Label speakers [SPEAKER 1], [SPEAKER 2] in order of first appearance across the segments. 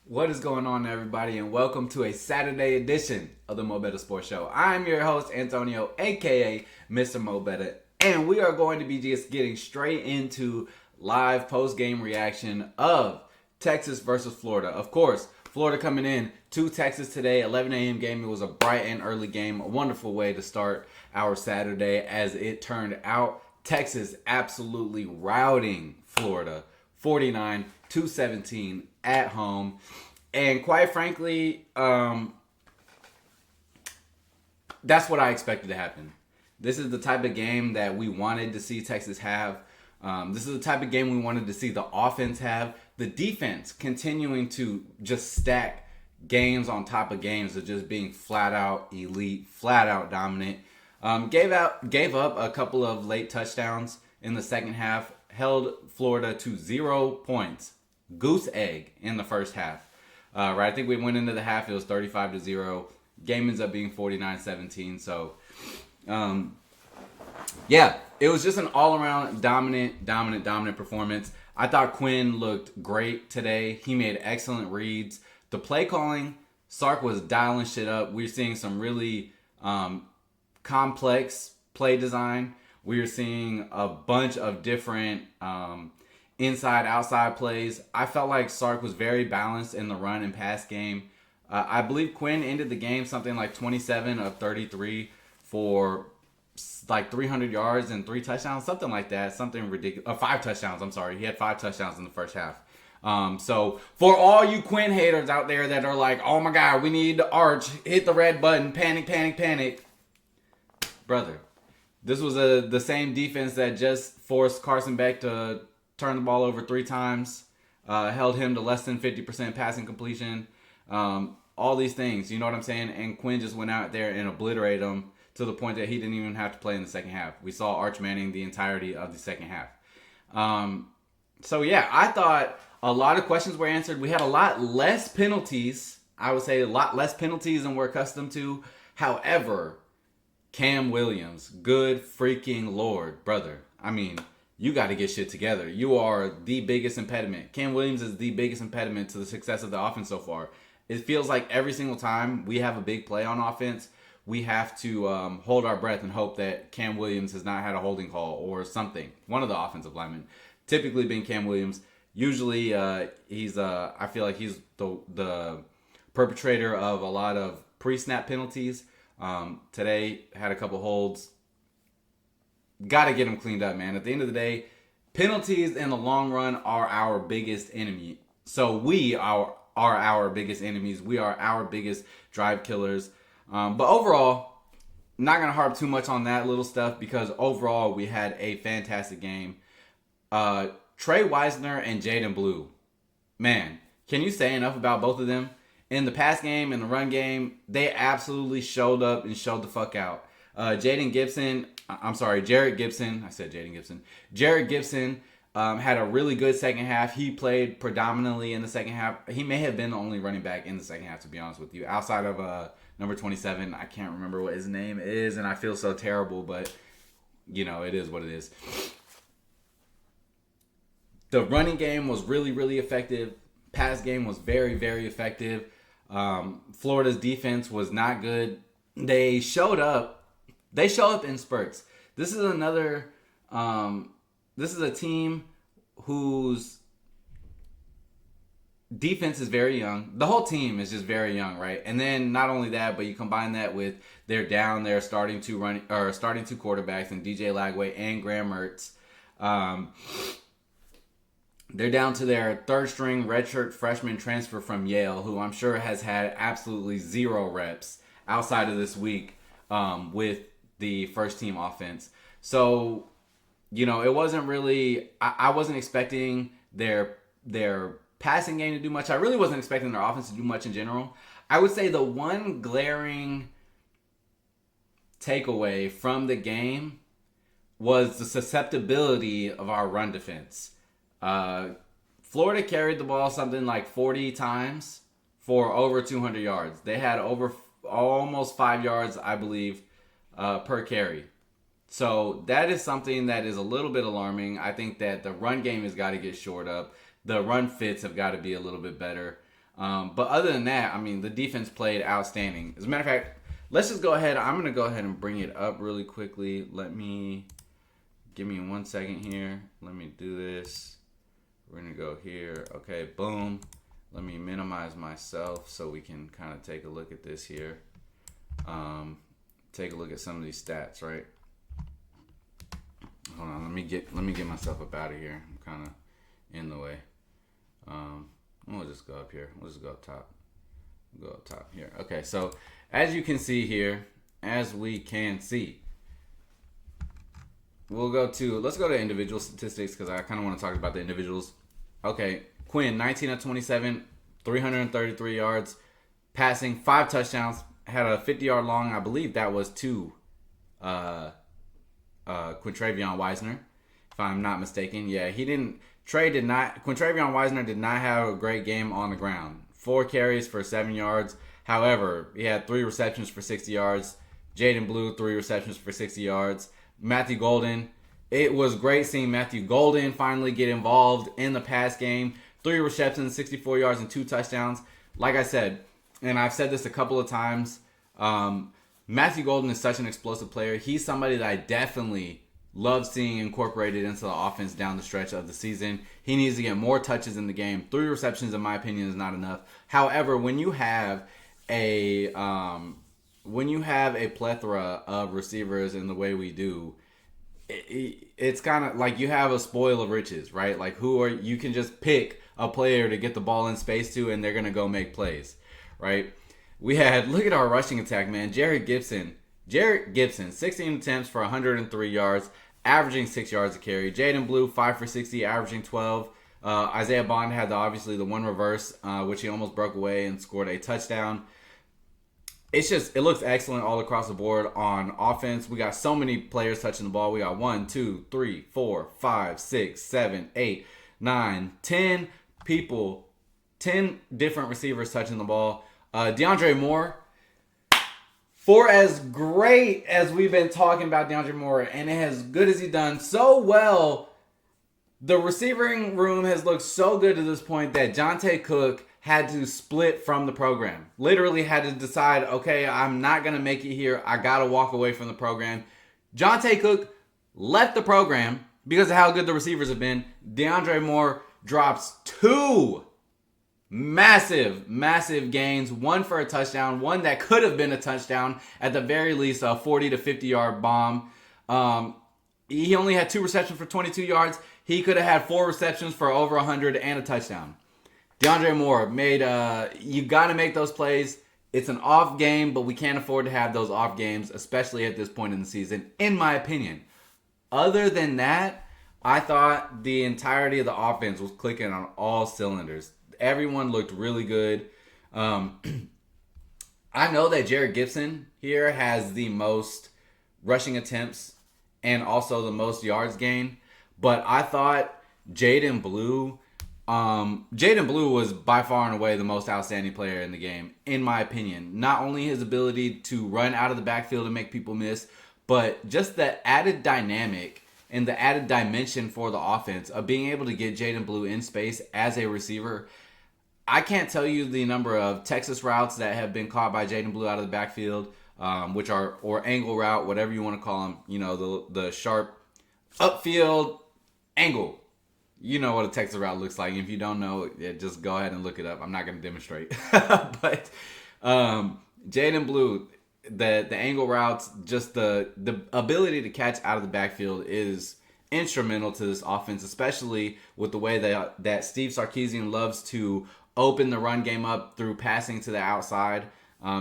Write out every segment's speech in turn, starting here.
[SPEAKER 1] What is going on, everybody, and welcome to a Saturday edition of the MoBetta Sports Show. I'm your host, Antonio, aka Mr.MoBetta, and we are going to be just getting straight into live post-game reaction of Texas versus Florida. Of course, Florida coming in to Texas today, 11 a.m. game. It was a bright and early game, a wonderful way to start our Saturday as it turned out. Texas absolutely routing Florida, 49-17 at home. And quite frankly, that's what I expected to happen. This is the type of game that we wanted to see Texas have. This is the type of game we wanted to see the offense have. The defense continuing to just stack games on top of games of just being flat out elite, flat out dominant. Gave up a couple of late touchdowns in the second half. Held Florida to 0 points. Goose egg in the first half. Right, I think we went into the half. It was 35-0. Game ends up being 49-17. So, yeah, it was just an all-around dominant performance. I thought Quinn looked great today. He made excellent reads. The play calling, Sark was dialing shit up. We're seeing some really complex play design. We are seeing a bunch of different inside, outside plays. I felt like Sark was very balanced in the run and pass game. I believe Quinn ended the game something like 27 of 33 for like 300 yards and 3 touchdowns, something like that. Something ridiculous. 5 touchdowns, I'm sorry. He had 5 touchdowns in the first half. So for all you Quinn haters out there that are like, oh my God, we need to arch, hit the red button, panic. Brother, this was the same defense that just forced Carson Beck to turn the ball over 3 times, held him to less than 50% passing completion, all these things, you know what I'm saying? And Quinn just went out there and obliterated him to the point that he didn't even have to play in the second half. We saw Arch Manning the entirety of the second half. So yeah, I thought a lot of questions were answered. We had a lot less penalties. I would say a lot less penalties than we're accustomed to. However, Cam Williams, good freaking Lord, brother. I mean, you got to get shit together. You are the biggest impediment. Cam Williams is the biggest impediment to the success of the offense so far. It feels like every single time we have a big play on offense, we have to hold our breath and hope that Cam Williams has not had a holding call or something. One of the offensive linemen. Typically being Cam Williams. Usually he's I feel like he's the perpetrator of a lot of pre-snap penalties. Today had a couple holds. Got to get him cleaned up, man. At the end of the day, penalties in the long run are our biggest enemy. So we are our biggest enemies. We are our biggest drive killers. But overall, not going to harp too much on that little stuff because overall we had a fantastic game. Trey Wisner and Jaden Blue. Man, can you say enough about both of them? In the pass game and the run game, they absolutely showed up and showed the fuck out. Jared Gibson. I said Jaden Gibson. Jared Gibson had a really good second half. He played predominantly in the second half. He may have been the only running back in the second half, to be honest with you. Outside of number 27, I can't remember what his name is, and I feel so terrible, but, you know, it is what it is. The running game was really, really effective. Pass game was very, very effective. Florida's defense was not good. They showed up in spurts. This is a team whose defense is very young. The whole team is just very young, right? And then not only that, but you combine that with they're down there starting two quarterbacks in DJ Lagway and Graham Mertz. They're down to their third string redshirt freshman transfer from Yale, who I'm sure has had absolutely 0 reps outside of this week with the first team offense. So, you know, it wasn't really, I wasn't expecting their passing game to do much. I really wasn't expecting their offense to do much in general. I would say the one glaring takeaway from the game was the susceptibility of our run defense. Florida carried the ball something like 40 times for over 200 yards. They had over almost 5 yards, I believe, per carry. So that is something that is a little bit alarming. I think that the run game has got to get shored up. The run fits have got to be a little bit better. But other than that, I mean, the defense played outstanding. As a matter of fact, let's just go ahead. I'm going to go ahead and bring it up really quickly. Give me 1 second here. Let me do this. We're going to go here. Okay, boom. Let me minimize myself so we can kind of take a look at this here. Take a look at some of these stats, right? Hold on, let me get myself up out of here. I'm kind of in the way. We'll just go up here. We'll just go up top. Go up top here. Okay, so as you can see here, let's go to individual statistics because I kind of want to talk about the individuals. Okay, Quinn, 19 of 27, 333 yards, passing, 5 touchdowns, had a 50-yard long. I believe that was to Quintravion Wisner, if I'm not mistaken. Yeah, Quintravion Wisner did not have a great game on the ground. 4 carries for 7 yards. However, he had 3 receptions for 60 yards. Jaden Blue, 3 receptions for 60 yards. Matthew Golden, it was great seeing Matthew Golden finally get involved in the pass game. 3 receptions, 64 yards, and 2 touchdowns. Like I said, and I've said this a couple of times, Matthew Golden is such an explosive player. He's somebody that I definitely love seeing incorporated into the offense down the stretch of the season. He needs to get more touches in the game. 3 receptions, in my opinion, is not enough. However, when you have a plethora of receivers in the way we do, it's kind of like you have a spoil of riches, right? Like you can just pick a player to get the ball in space to, and they're gonna go make plays, right? Look at our rushing attack, man. Jarrett Gibson, 16 attempts for 103 yards, averaging 6 yards a carry. Jaden Blue, 5 for 60, averaging 12. Isaiah Bond had obviously the one reverse, which he almost broke away and scored a touchdown. It looks excellent all across the board on offense. We got so many players touching the ball. We got 1, 2, 3, 4, 5, 6, 7, 8, 9, 10 people, 10 different receivers touching the ball. DeAndre Moore, for as great as we've been talking about DeAndre Moore, and as good as he's done so well, the receiving room has looked so good to this point that Jonte Cook had to split from the program. Literally had to decide, okay, I'm not going to make it here. I got to walk away from the program. Jonte Cook left the program because of how good the receivers have been. DeAndre Moore drops 2 massive gains. 1 for a touchdown. 1 that could have been a touchdown. At the very least, a 40 to 50-yard bomb. He only had 2 receptions for 22 yards. He could have had 4 receptions for over 100 and a touchdown. DeAndre Moore made, you got to make those plays. It's an off game, but we can't afford to have those off games, especially at this point in the season, in my opinion. Other than that, I thought the entirety of the offense was clicking on all cylinders. Everyone looked really good. I know that Jared Gibson here has the most rushing attempts and also the most yards gained, but I thought Jaden Blue was by far and away the most outstanding player in the game, in my opinion. Not only his ability to run out of the backfield and make people miss, but just the added dynamic and the added dimension for the offense of being able to get Jaden Blue in space as a receiver. I can't tell you the number of Texas routes that have been caught by Jaden Blue out of the backfield, or angle route, whatever you want to call them. You know, the sharp upfield angle. You know what a Texas route looks like. If you don't know, just go ahead and look it up. I'm not going to demonstrate. But Jaden Blue, the angle routes, just the ability to catch out of the backfield is instrumental to this offense, especially with the way that Steve Sarkisian loves to open the run game up through passing to the outside.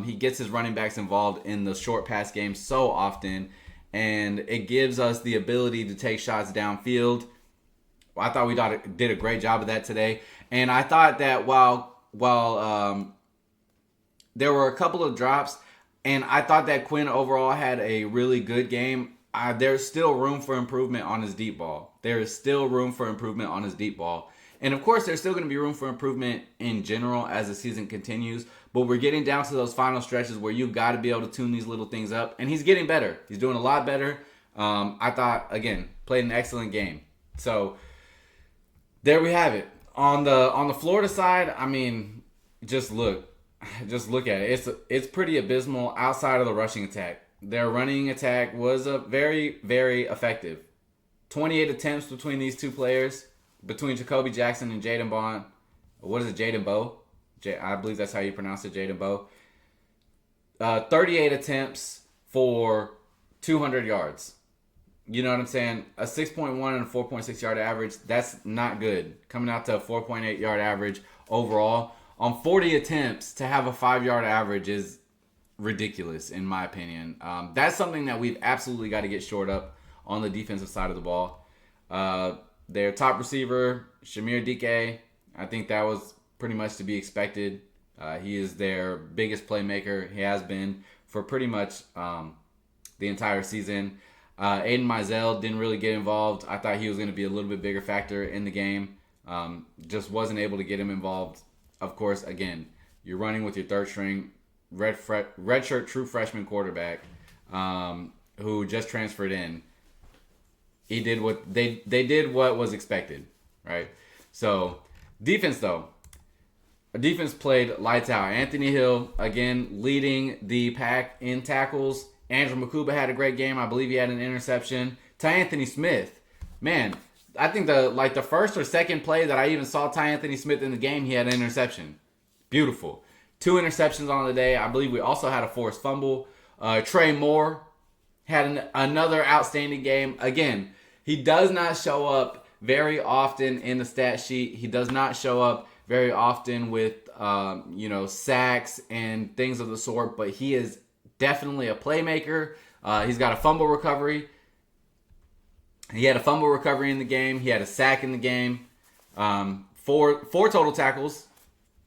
[SPEAKER 1] He gets his running backs involved in the short pass game so often, and it gives us the ability to take shots downfield. I thought we did a great job of that today. And I thought that while there were a couple of drops, and I thought that Quinn overall had a really good game, there's still room for improvement on his deep ball. There is still room for improvement on his deep ball. And, of course, there's still going to be room for improvement in general as the season continues. But we're getting down to those final stretches where you've got to be able to tune these little things up. And he's getting better. He's doing a lot better. I thought, again, played an excellent game. So there we have it. On the Florida side, I mean, just look, just look at it. It's pretty abysmal outside of the rushing attack. Their running attack was a very, very effective. 28 attempts between these two players, between Jacoby Jackson and Jaden Bond. What is it, Jaden Bowe? I believe that's how you pronounce it, Jaden Bowe. 38 attempts for 200 yards. You know what I'm saying? A 6.1 and a 4.6 yard average, that's not good. Coming out to a 4.8 yard average overall. On 40 attempts, to have a 5-yard average is ridiculous, in my opinion. That's something that we've absolutely got to get shored up on the defensive side of the ball. Their top receiver, Shamir Dike, I think that was pretty much to be expected. He is their biggest playmaker. He has been for pretty much the entire season. Aiden Mizell didn't really get involved. I thought he was going to be a little bit bigger factor in the game. Just wasn't able to get him involved. Of course, again, you're running with your third string redshirt true freshman quarterback who just transferred in. He did what they did what was expected, right? So defense though. Defense played lights out. Anthony Hill, again, leading the pack in tackles. Andrew Makuba had a great game. I believe he had an interception. Anthony Smith, man, I think the first or second play that I even saw Anthony Smith in the game, he had an interception. Beautiful. 2 interceptions on the day. I believe we also had a forced fumble. Trey Moore had another outstanding game. Again, he does not show up very often in the stat sheet. He does not show up very often with sacks and things of the sort, but he is definitely a playmaker. He's got a fumble recovery. He had a fumble recovery in the game. He had a sack in the game. Four total tackles.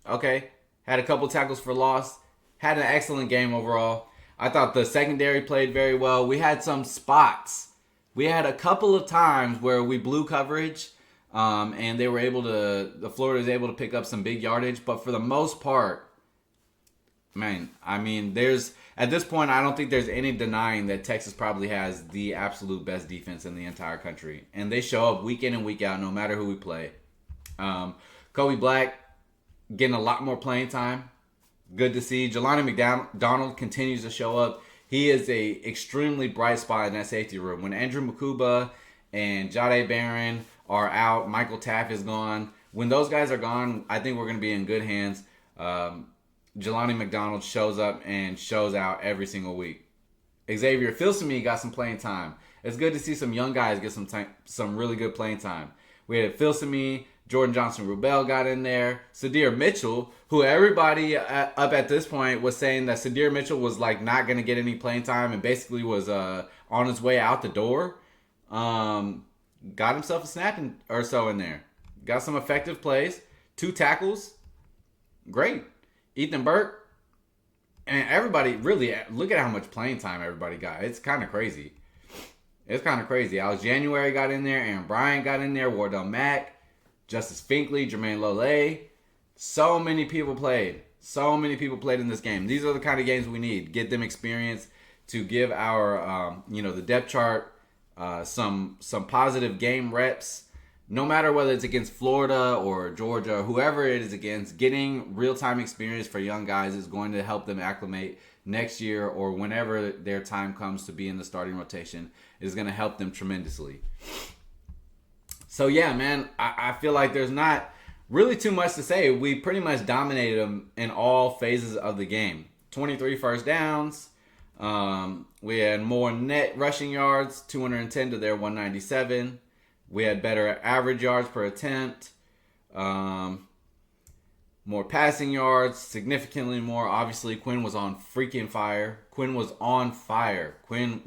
[SPEAKER 1] Okay. Had a couple tackles for loss. Had an excellent game overall. I thought the secondary played very well. We had some spots. We had a couple of times where we blew coverage, and they were able to. The Florida was able to pick up some big yardage, but for the most part, man, I mean, at this point, I don't think there's any denying that Texas probably has the absolute best defense in the entire country, and they show up week in and week out, no matter who we play. Kobe Black getting a lot more playing time. Good to see. Jelani McDonald continues to show up. He is a extremely bright spot in that safety room. When Andrew Makuba and Jade Barron are out, Michael Taff is gone. When those guys are gone, I think we're going to be in good hands. Jelani McDonald shows up and shows out every single week. Xavier Filsaime got some playing time. It's good to see some young guys get some really good playing time. We had Filsaime, Jordan Johnson-Rubel got in there. Sadir Mitchell, who everybody up at this point was saying that Sadir Mitchell was like not going to get any playing time and basically was on his way out the door. Got himself a snap or so in there. Got some effective plays. 2 tackles. Great. Ethan Burke. And everybody, really, look at how much playing time everybody got. It's kind of crazy. Alex January got in there. Aaron Bryant got in there. Wardell Mack. Justice Finkley, Jermaine Lole. So many people played. In this game. These are the kind of games we need. Get them experience to give our, the depth chart some positive game reps. No matter whether it's against Florida or Georgia or whoever it is against, getting real-time experience for young guys is going to help them acclimate next year or whenever their time comes to be in the starting rotation. Is going to help them tremendously. So, yeah, man, I feel like there's not really too much to say. We pretty much dominated them in all phases of the game. 23 first downs. We had more net rushing yards, 210 to their 197. We had better average yards per attempt. More passing yards, significantly more. Obviously, Quinn was on freaking fire. Quinn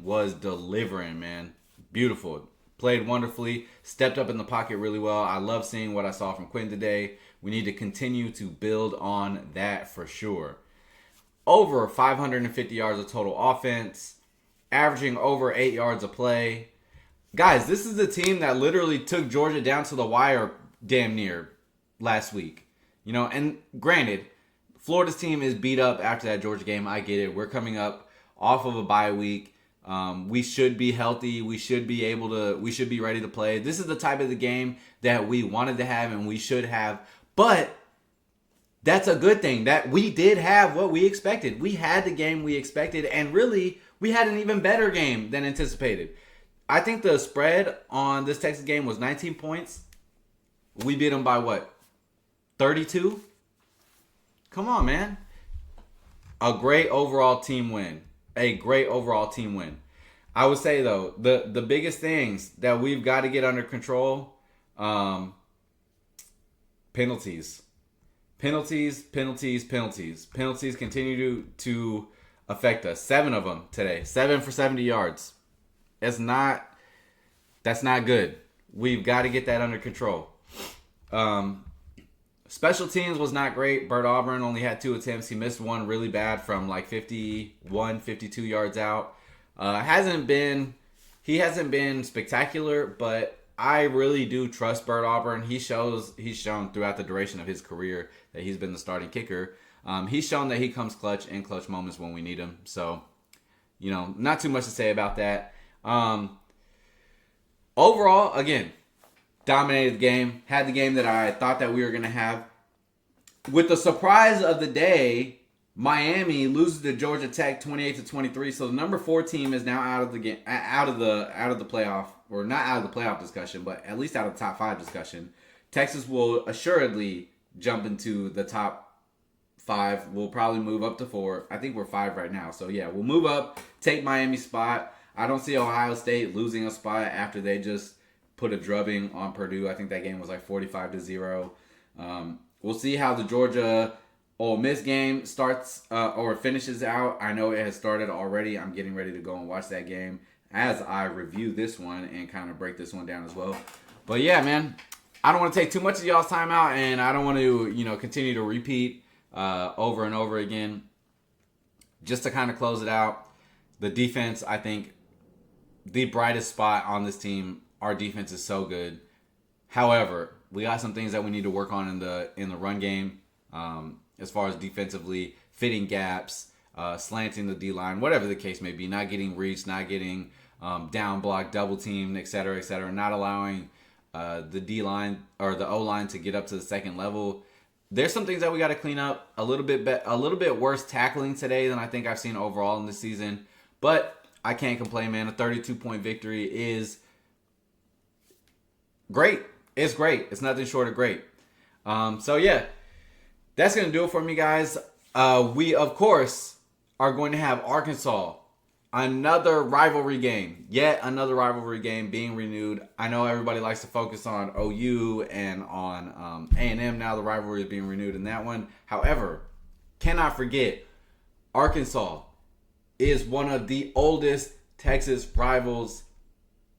[SPEAKER 1] was delivering, man. Beautiful. Played wonderfully, stepped up in the pocket really well. I love seeing what I saw from Quinn today. We need to continue to build on that for sure. Over 550 yards of total offense, averaging over 8 yards a play. Guys, this is the team that literally took Georgia down to the wire damn near last week. And granted, Florida's team is beat up after that Georgia game. I get it. We're coming up off of a bye week. We should be healthy. We should be ready to play. This is the type of the game that we wanted to have and we should have. But That's a good thing that we did have what we expected. We had the game we expected, and really, we had an even better game than anticipated. I think the spread on this Texas game was 19 points. We beat them by what? 32? Come on, man. A great overall team win. A great overall team win. I would say, though, the biggest things that we've got to get under control, penalties. Penalties continue to affect us. 7 of them today. 7 for 70 yards. That's not good. We've got to get that under control. Special teams was not great. Bert Auburn only had 2 attempts. He missed one really bad from like 51, 52 yards out. He hasn't been spectacular, but I really do trust Bert Auburn. He's shown throughout the duration of his career that he's been the starting kicker. He's shown that he comes clutch in clutch moments when we need him. So, not too much to say about that. Overall, again, dominated the game. Had the game that I thought that we were going to have. With the surprise of the day, Miami loses to Georgia Tech 28-23. So the number 4 team is now out of the game, out of the playoff, or not out of the playoff discussion, but at least out of the top 5 discussion. Texas will assuredly jump into the top 5. We'll probably move up to 4. I think we're 5 right now. So yeah, we'll move up, take Miami's spot. I don't see Ohio State losing a spot after they just put a drubbing on Purdue. I think that game was like 45-0. We'll see how the Georgia Ole Miss game starts or finishes out. I know it has started already. I'm getting ready to go and watch that game as I review this one and kind of break this one down as well. But yeah, man, I don't want to take too much of y'all's time out, and I don't want to, continue to repeat over and over again. Just to kind of close it out, the defense, I think, the brightest spot on this team. Our defense is so good. However, we got some things that we need to work on in the run game. As far as defensively, fitting gaps, slanting the D-line, whatever the case may be, not getting reached, not getting down blocked, double teamed, et cetera, not allowing the D-line or the O-line to get up to the second level. There's some things that we got to clean up. A little bit worse tackling today than I think I've seen overall in this season. But I can't complain, man. A 32-point victory is great. It's great. It's nothing short of great. So yeah. That's going to do it for me, guys. We, of course, are going to have Arkansas. Another rivalry game. Yet another rivalry game being renewed. I know everybody likes to focus on OU and on A&M. Now the rivalry is being renewed in that one. However, cannot forget, Arkansas is one of the oldest Texas rivals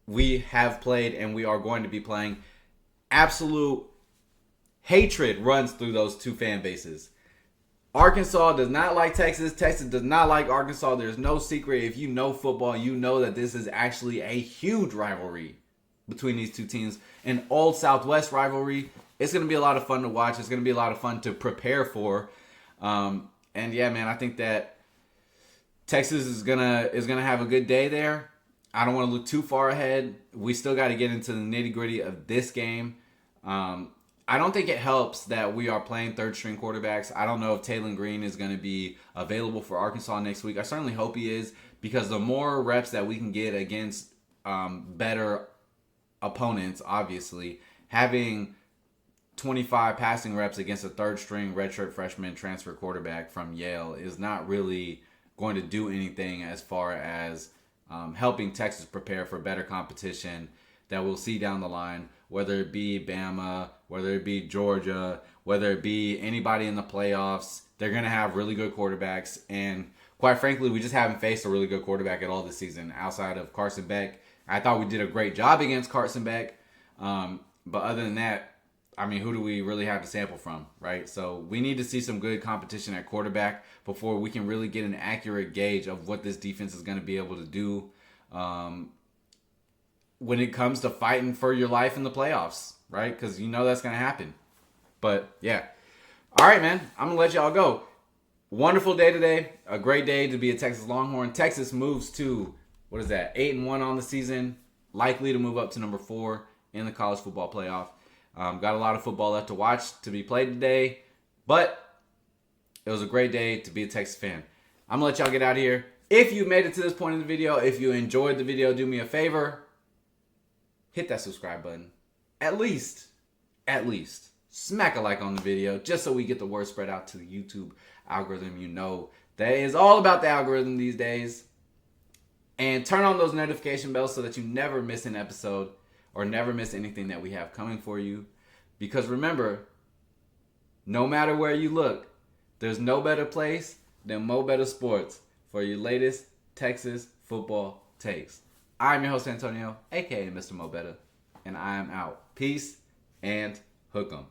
[SPEAKER 1] we have played and we are going to be playing. Absolute hatred runs through those two fan bases. Arkansas does not like Texas. Texas does not like Arkansas. There's no secret. If you know football, you know that this is actually a huge rivalry between these two teams. An old Southwest rivalry. It's going to be a lot of fun to watch. It's going to be a lot of fun to prepare for. And yeah, man, I think that Texas is gonna have a good day there. I don't want to look too far ahead. We still got to get into the nitty-gritty of this game. I don't think it helps that we are playing third-string quarterbacks. I don't know if Taylor Green is going to be available for Arkansas next week. I certainly hope he is, because the more reps that we can get against better opponents, obviously, having 25 passing reps against a third-string redshirt freshman transfer quarterback from Yale is not really going to do anything as far as helping Texas prepare for better competition that we'll see down the line, whether it be Bama, whether it be Georgia, whether it be anybody in the playoffs. They're going to have really good quarterbacks. And quite frankly, we just haven't faced a really good quarterback at all this season outside of Carson Beck. I thought we did a great job against Carson Beck. But other than that, I mean, who do we really have to sample from, right? So we need to see some good competition at quarterback before we can really get an accurate gauge of what this defense is going to be able to do when it comes to fighting for your life in the playoffs, right? Because you know that's going to happen. But, yeah. All right, man. I'm going to let y'all go. Wonderful day today. A great day to be a Texas Longhorn. Texas moves to, 8-1 on the season. Likely to move up to number 4 in the college football playoff. Got a lot of football left to watch to be played today. But was a great day to be a Texas fan. I'm going to let y'all get out of here. If you made it to this point in the video, if you enjoyed the video, do me a favor. Hit that subscribe button. At least, smack a like on the video just so we get the word spread out to the YouTube algorithm. You know that is all about the algorithm these days. And turn on those notification bells so that you never miss an episode or never miss anything that we have coming for you. Because remember, no matter where you look, there's no better place than MoBetta Sports for your latest Texas football takes. I'm your host, Antonio, aka Mr. MoBetta, and I am out. Peace and hook 'em.